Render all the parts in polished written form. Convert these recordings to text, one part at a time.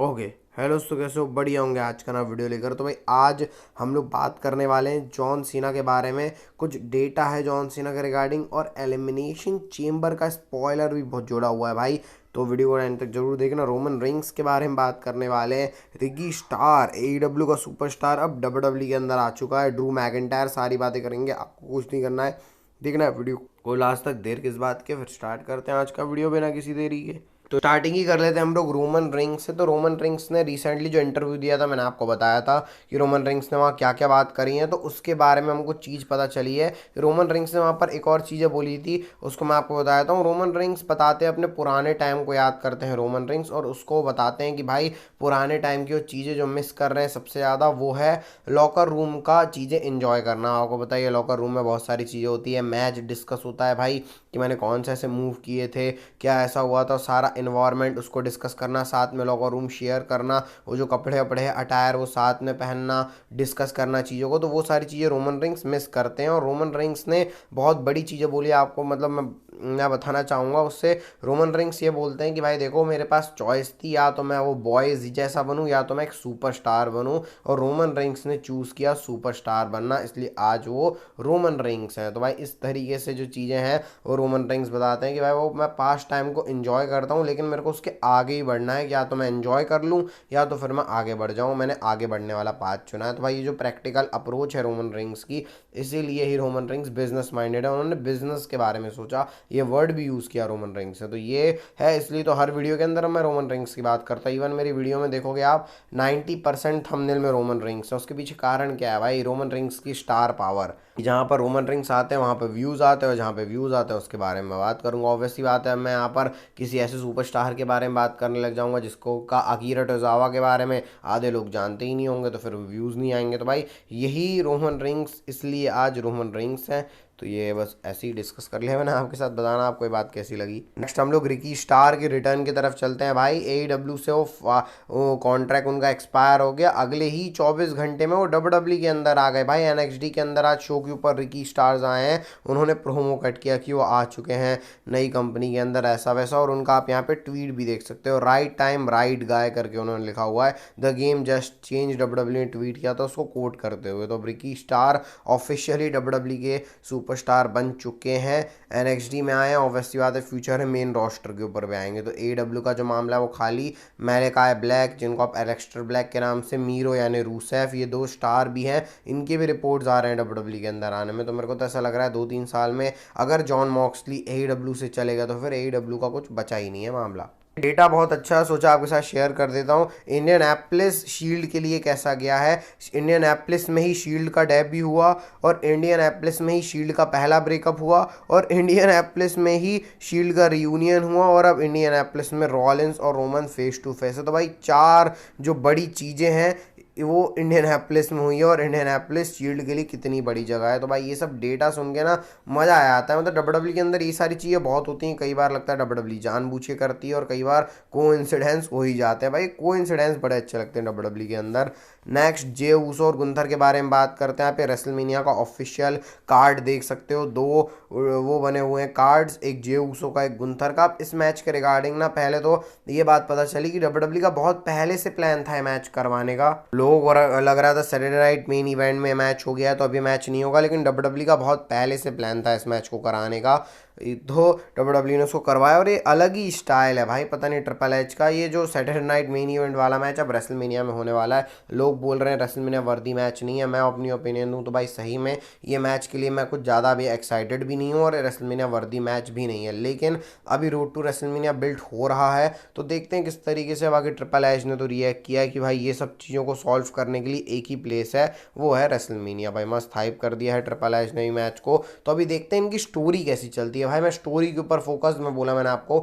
Okay. Hello दोस्तों, कैसे हो? बढ़िया होंगे। आज का ना वीडियो लेकर तो भाई आज हम लोग बात करने वाले हैं जॉन सीना के बारे में। कुछ डेटा है जॉन सीना के रिगार्डिंग और एलिमिनेशन चेम्बर का स्पॉइलर भी बहुत जुड़ा हुआ है भाई। तो वीडियो को एंड तक जरूर देखना। रोमन रिंग्स के बारे में बात करने वाले हैं। रिकी स्टार एईडब्ल्यू का सुपरस्टार अब डब्ल्यूडब्ल्यू के अंदर आ चुका है। ड्रू मैकिंटायर, सारी बातें करेंगे, आपको कुछ नहीं करना है, देखना है वीडियो को लास्ट तक। देर किस बात के, फिर स्टार्ट करते हैं आज का वीडियो बिना किसी देरी के। तो स्टार्टिंग ही कर लेते हैं हम लोग रोमन रिंग्स से। तो रोमन रिंग्स ने रिसेंटली जो इंटरव्यू दिया था, मैंने आपको बताया था कि रोमन रिंग्स ने वहाँ क्या क्या बात करी है, तो उसके बारे में हमको चीज़ पता चली है। रोमन रिंग्स ने वहाँ पर एक और चीज़ें बोली थी, उसको मैं आपको बताया हूँ। रोमन रिंग्स बताते हैं, अपने पुराने टाइम को याद करते हैं रोमन रिंग्स, और उसको बताते हैं कि भाई पुराने टाइम की वो चीज़ें जो मिस कर रहे हैं सबसे ज़्यादा, वो है लॉकर रूम का चीज़ें इंजॉय करना। आपको बताइए, लॉकर रूम में बहुत सारी चीज़ें होती है, मैच डिस्कस होता है भाई कि मैंने कौन से ऐसे मूव किए थे, क्या ऐसा हुआ था, सारा इन्वायरमेंट उसको डिस्कस करना, साथ में लॉकर रूम शेयर करना, वो जो कपड़े वपड़े अटायर वो साथ में पहनना, डिस्कस करना चीज़ों को। तो वो सारी चीज़ें रोमन रिंग्स मिस करते हैं। और रोमन रिंग्स ने बहुत बड़ी चीज़ें बोली आपको, मतलब मैं बताना चाहूँगा उससे। रोमन रिंग्स ये बोलते हैं कि भाई देखो, मेरे पास चॉइस थी, या तो मैं वो बॉयज़ जैसा बनूँ या तो मैं एक सुपरस्टार बनूँ, और रोमन रिंग्स ने चूज़ किया सुपरस्टार बनना, इसलिए आज वो रोमन रिंग्स हैं। तो भाई इस तरीके से जो चीज़ें हैं वो रोमन रिंग्स बताते हैं कि भाई वो मैं पास्ट टाइम को एंजॉय करता हूँ, लेकिन मेरे को उसके आगे ही बढ़ना है, या तो मैं एंजॉय कर लूँ या तो फिर मैं आगे बढ़ जाऊँ। मैंने आगे बढ़ने वाला पाथ चुना है। तो भाई ये जो प्रैक्टिकल अप्रोच है रोमन रिंग्स की, इसीलिए ही रोमन रिंग्स बिजनेस माइंडेड है। उन्होंने बिजनेस के बारे में सोचा, ये वर्ड भी यूज़ किया रोमन रिंग्स से। तो ये है, इसलिए तो हर वीडियो के अंदर मैं रोमन रिंग्स की बात करता हूँ। इवन मेरी वीडियो में देखोगे आप, 90% थंबनेल में रोमन रिंग्स है। उसके पीछे कारण क्या है भाई? रोमन रिंग्स की स्टार पावर। जहाँ पर रोमन रिंग्स आते हैं वहाँ पर व्यूज़ आते हैं, और जहाँ पे व्यूज़ आते हैं उसके बारे में बात करूँगा। ऑब्वियसली बात है, मैं यहाँ पर किसी ऐसे सुपरस्टार के बारे में बात करने लग जाऊँगा जिसको का अकीरा टोज़ावा के बारे में आधे लोग जानते ही नहीं होंगे, तो फिर व्यूज़ नहीं आएंगे। तो भाई यही रोमन रिंग्स, इसलिए आज रोमन रिंग्स हैं। तो ये बस ऐसे ही डिस्कस कर लिया मैंने आपके साथ, बताना आपको ये बात कैसी लगी। नेक्स्ट हम लोग रिकी स्टार के रिटर्न की तरफ चलते हैं भाई। एईडब्ल्यू से वो कॉन्ट्रैक्ट उनका एक्सपायर हो गया, अगले ही 24 घंटे में वो डब्ल्यूडब्ल्यू के अंदर आ गए भाई। एनएक्सडी के अंदर आज शो के ऊपर रिकी स्टार्स आए हैं, उन्होंने प्रोमो कट किया कि वो आ चुके हैं नई कंपनी के अंदर, ऐसा वैसा। और उनका आप यहाँ पे ट्वीट भी देख सकते हो, राइट टाइम राइट गाय करके उन्होंने लिखा हुआ है। The game just change W W ने ट्वीट किया था उसको कोट करते हुए। तो रिकी स्टार ऑफिशियली डब्ल्यूडब्ल्यू के सुपरस्टार बन चुके हैं। एनएक्सडी में आए हैं, ऑब्वियसली बात है फ्यूचर है मेन रोस्टर के ऊपर भी आएंगे। तो एडब्ल्यू का जो मामला है वो खाली मैलेकाय ब्लैक, जिनको आप एलेक्स्टर ब्लैक के नाम से, मीरो यानी रूसेफ, ये दो स्टार भी हैं, इनके भी रिपोर्ट्स आ रहे हैं डब्ल्यूडब्ल्यू के अंदर आने में। तो मेरे को तो ऐसा लग रहा है 2-3 साल में अगर जॉन मॉक्सली एडब्ल्यू से चलेगा तो फिर एडब्ल्यू का कुछ बचा ही नहीं है मामला। डेटा बहुत अच्छा है, सोचा आपके साथ शेयर कर देता हूँ। इंडियन एप्लिस शील्ड के लिए कैसा गया है। इंडियन एप्लिस में ही शील्ड का डेब्यू हुआ, और इंडियन एप्लिस में ही शील्ड का पहला ब्रेकअप हुआ, और इंडियन एप्लिस में ही शील्ड का रियूनियन हुआ, और अब इंडियन एप्लिस में रॉलिंस और रोमन फेस टू फेस है। तो भाई 4 जो बड़ी चीज़ें हैं वो इंडियन एप्लिस में हुई है, और इंडियन एप्लिस शील्ड के लिए कितनी बड़ी जगह है। तो भाई ये सब डेटा सुन के ना मज़ा आ आता है। मतलब डब्ल्यूडब्ल्यू के अंदर ये सारी चीज़ें बहुत होती हैं, कई बार लगता है डब्ल्यूडब्ल्यू जानबूझ के करती है, और कई बार कोइंसिडेंस हो ही जाते हैं। भाई कोइंसिडेंस बड़े अच्छे लगते हैं डब्ल्यूडब्ल्यू के अंदर। नेक्स्ट जे ऊसो और गुंथर के बारे में बात करते हैं। यहाँ पे रेसलमेनिया का ऑफिशियल कार्ड देख सकते हो, 2 वो बने हुए हैं कार्ड्स, एक जे ऊसो का एक गुंथर का। इस मैच के रिगार्डिंग ना पहले तो ये बात पता चली कि डब्ल्यूडब्ल्यू का बहुत पहले से प्लान था मैच करवाने का। लोग और लग रहा था सैटरडे नाइट मेन इवेंट में मैच हो गया तो अभी मैच नहीं होगा, लेकिन डब्ल्यूडब्ल्यू का बहुत पहले से प्लान था इस मैच को कराने का। तो डब्ल्यूडब्ल्यू ने उसको करवाया, और ये अलग ही स्टाइल है भाई, पता नहीं ट्रिपल एच का। ये जो सैटरडे नाइट मेन इवेंट वाला मैच अब रेसलमेनिया में होने वाला है, लोग बोल रहे हैं रेसलमेनिया वर्दी मैच नहीं है। मैं अपनी ओपिनियन दूं तो भाई सही में ये मैच के लिए मैं कुछ ज़्यादा भी एक्साइटेड भी नहीं हूँ, और रेसलमेनिया वर्दी मैच भी नहीं है। लेकिन अभी रोड टू रेसलमेनिया बिल्ड हो रहा है, तो देखते हैं किस तरीके से। बाकी ट्रिपल एच ने तो रिएक्ट किया है कि भाई ये सब चीज़ों को सॉल्व करने के लिए एक ही प्लेस है, वो है रेसलमेनिया। भाई मस्त हाइप कर दिया है ट्रिपल एच ने मैच को। तो अभी देखते हैं इनकी स्टोरी कैसी चलती है। भाई मैं स्टोरी के ऊपर फोकस, मैं बोला मैंने आपको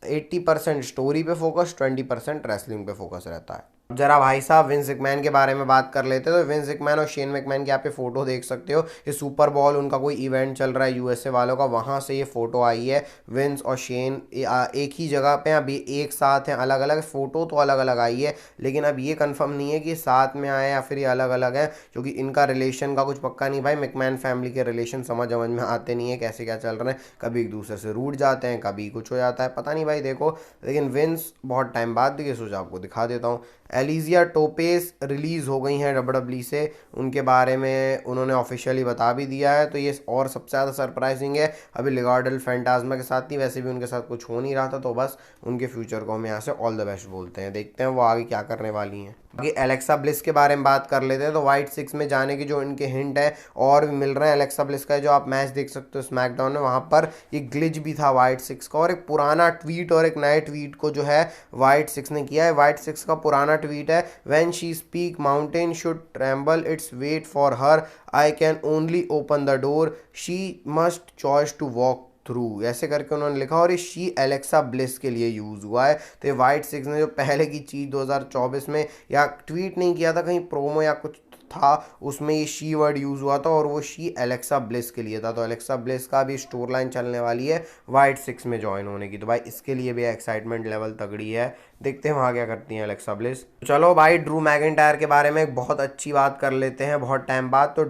80% स्टोरी पे फोकस, 20% रेसलिंग पे फोकस रहता है। जरा भाई साहब विंस मैकमैन के बारे में बात कर लेते हैं। तो विंस मैकमैन और शेन मैकमैन की यहाँ पे फोटो देख सकते हो। ये सुपर बॉल उनका कोई इवेंट चल रहा है यूएसए वालों का, वहाँ से ये फोटो आई है। विंस और शेन एक ही जगह पे अभी एक साथ हैं, अलग अलग फोटो तो अलग अलग आई है, लेकिन अब ये कंफर्म नहीं है कि ये साथ में आए या फिर ये अलग अलग है, क्योंकि इनका रिलेशन का कुछ पक्का नहीं भाई। मैकमैन फैमिली के रिलेशन समझ में आते नहीं है कैसे क्या चल रहे हैं, कभी एक दूसरे से रूठ जाते हैं, कभी कुछ हो जाता है, पता नहीं भाई देखो। लेकिन विंस बहुत टाइम बाद दिखे, सोचा आपको दिखा देता हूँ। एलिजिया टोपेस रिलीज़ हो गई हैं डब्ल्यूडब्ल्यूई से, उनके बारे में उन्होंने ऑफिशियली बता भी दिया है। तो ये और सबसे ज़्यादा सरप्राइजिंग है। अभी लिगार्डल फैंटाजमा के साथ नहीं, वैसे भी उनके साथ कुछ हो नहीं रहा था, तो बस उनके फ्यूचर को हम यहाँ से ऑल द बेस्ट बोलते हैं। देखते हैं वो आगे क्या करने वाली हैं। आगे एलेक्सा ब्लिस के बारे में बात कर लेते हैं। तो वाइट सिक्स में जाने की जो इनके हिंट है और भी मिल रहे हैं। एलेक्सा ब्लिस का जो आप मैच देख सकते हो स्मैकडाउन में, वहाँ पर ये ग्लिच भी था वाइट सिक्स का, और एक पुराना ट्वीट और एक नए ट्वीट को जो है वाइट सिक्स ने किया है। वाइट सिक्स का पुराना ट्वीट है, when she speak mountain should tremble, it's wait for her, I can only open the door, she must choice to walk through, ऐसे करके उन्होंने लिखा। और ये शी एलेक्सा ब्लिस के लिए यूज़ हुआ है। तो ये वाइट सिक्स ने जो पहले की चीज़ 2024 में या ट्वीट नहीं किया था, कहीं प्रोमो या कुछ था, उसमें ये शी वर्ड यूज़ हुआ था, और वो शी एलेक्सा ब्लिस के लिए था। तो एलेक्सा ब्लिस का भी स्टोर लाइन चलने वाली है वाइट सिक्स में ज्वाइन होने की, तो भाई इसके लिए भी एक्साइटमेंट लेवल तगड़ी है। देखते हैं वहाँ क्या करती हैं एलेक्सा ब्लिस। चलो भाई ड्रू मैकिंटायर के बारे में एक बहुत अच्छी बात कर लेते हैं बहुत टाइम बाद। तो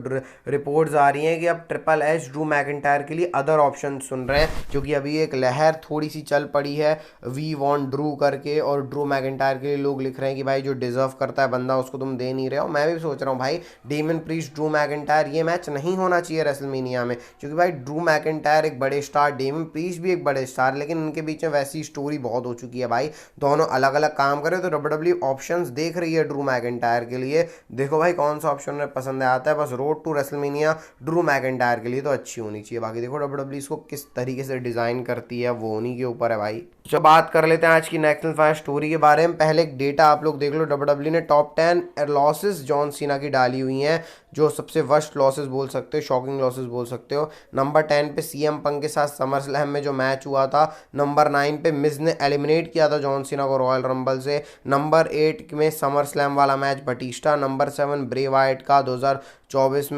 रिपोर्ट्स आ रही हैं कि अब ट्रिपल एच ड्रू मैकिंटायर के लिए अदर ऑप्शन सुन रहे हैं, क्योंकि अभी एक लहर थोड़ी सी चल पड़ी है वी वॉन्ट ड्रू करके, और ड्रू मैकिंटायर के लिए लोग लिख रहे हैं कि भाई जो डिजर्व करता है बंदा उसको तुम दे नहीं रहे हो। मैं भी सोच रहा हूँ भाई डेमन प्रीस्ट ड्रू मैकिंटायर ये मैच नहीं होना चाहिए रेसलमेनिया में, क्योंकि भाई ड्रू मैकिंटायर एक बड़े स्टार, डेमन प्रीस्ट भी एक बड़े स्टार, लेकिन इनके बीच में वैसी स्टोरी बहुत हो चुकी है भाई, दोनों अलग अलग काम करे। तो डब्ल्यूडब्ल्यूई ऑप्शंस देख रही है ड्रू मैकिंटायर के लिए। देखो भाई कौन सा ऑप्शन पसंद आता है। बस road to WrestleMania Drew McIntyre के लिए तो अच्छी होनी चाहिए। बाकी देखो डब्ल्यूडब्ल्यूई इसको किस तरीके से डिजाइन करती है, वो उन्हीं के ऊपर है भाई। जब बात कर लेते हैं आज की नेशनल फायर स्टोरी के बारे में, पहले एक डेटा आप लोग देख लो। डब्ल्यूडब्ल्यूई ने टॉप 10 लॉसेस जॉन सीना की डाली हुई हैं, जो सबसे वर्स्ट लॉसेस बोल सकते हो, शॉकिंग लॉसेस बोल सकते हो। नंबर 10 पे सीएम पंक के साथ समर स्लैम में जो मैच हुआ था। नंबर 9 पे मिज ने एलिमिनेट किया था जॉन सीना को रॉयल रंबल से। नंबर 8 में समर स्लैम वाला match Batista. Number 7 Bray Wyatt का 2014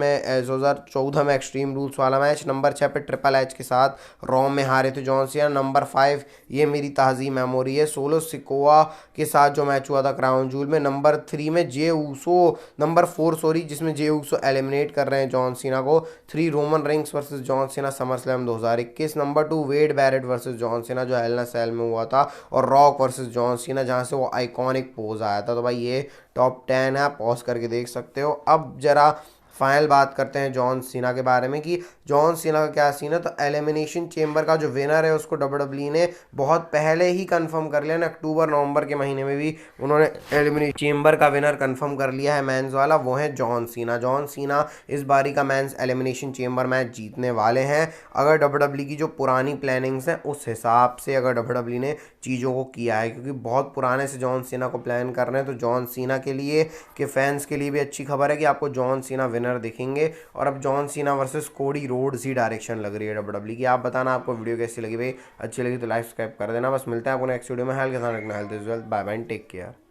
में एक्सट्रीम रूल्स वाला मैच। नंबर 6 पे ट्रिपल एच के साथ रॉ में हारे थे जॉन सीना। नंबर 5 ये मेरी ताज़ी मेमोरी है, सोलो सिकोआ के साथ जो मैच हुआ था क्राउन जूल में। नंबर 3 में जे ऊसो, नंबर 4 सॉरी, जिसमें जे ऊसो एलिमिनेट कर रहे हैं जॉन सीना को। 3 Roman rings versus John Cena summer slam 2021। Number 2 वेड बैरेट वर्सेस जॉन सीना जो हेल इन अ सेल में हुआ था। और रॉक वर्सेस जॉन सीना जहाँ से वो आइकॉनिक पोज आया था। तो भाई ये टॉप 10 है, पॉज करके देख सकते हो। अब जरा फाइनल बात करते हैं जॉन सीना के बारे में कि जॉन सीना का क्या सीन है। तो एलिमिनेशन चेंबर का जो विनर है उसको डब्ल्यूडब्ल्यूई ने बहुत पहले ही कंफर्म कर लिया ना, अक्टूबर नवंबर के महीने में भी उन्होंने एलिमिनेशन चेंबर का विनर कंफर्म कर लिया है मेंस वाला, वो है जॉन सीना। जॉन सीना इस बारी का मेंस एलिमिनेशन चेंबर मैच जीतने वाले हैं, अगर डब्ल्यूडब्ल्यूई की जो पुरानी प्लानिंग्स हैं उस हिसाब से, अगर डब्ल्यूडब्ल्यूई ने चीज़ों को किया है, क्योंकि बहुत पुराने से जॉन सीना को प्लान कर रहे हैं। तो जॉन सीना के लिए के फैंस के लिए भी अच्छी खबर है कि आपको जॉन सीना विनर दिखेंगे। और अब John Cena versus Cody Rhodes ही डायरेक्शन लग रही है डब्ल्यूडब्ल्यूई की। आप बताना आपको वीडियो कैसी लगी भाई, अच्छी लगी तो लाइक सब्सक्राइब कर देना। बस मिलते हैं आपको नेक्स्ट वीडियो में। हेल्थ के साथ रखना, health is wealth, bye bye, take care.